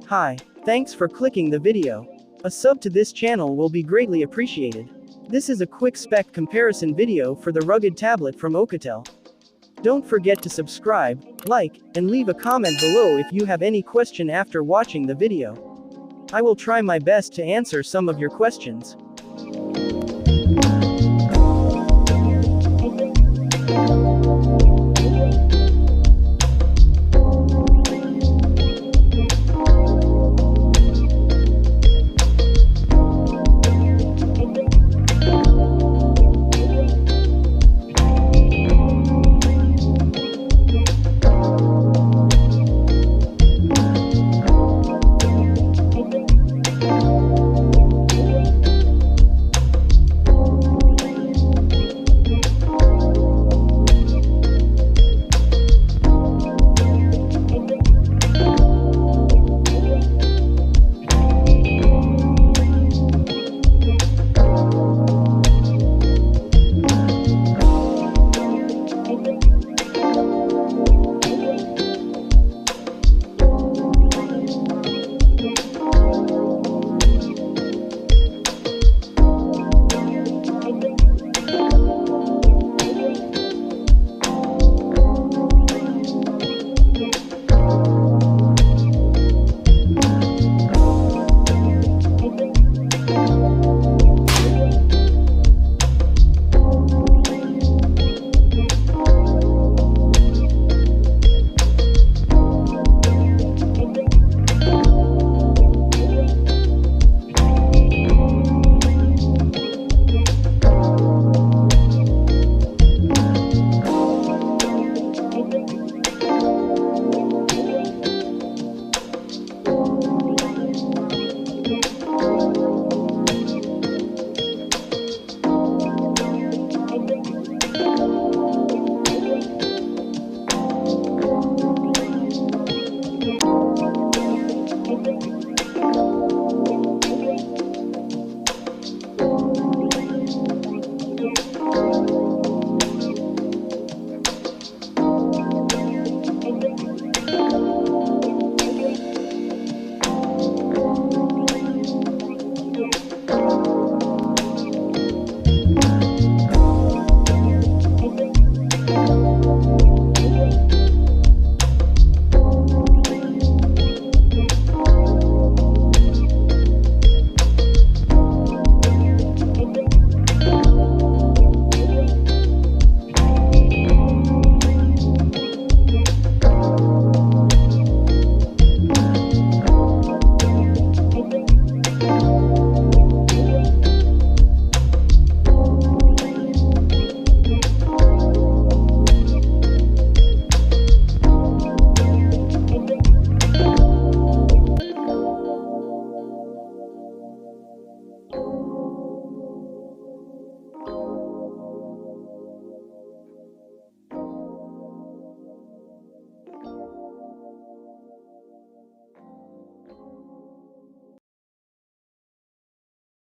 Hi, thanks for clicking the video. A sub to this channel will be greatly appreciated. This is a quick spec comparison video for the rugged tablet from Oukitel. Don't forget to subscribe, like, and leave a comment below if you have any question after watching the video. I will try my best to answer some of your questions.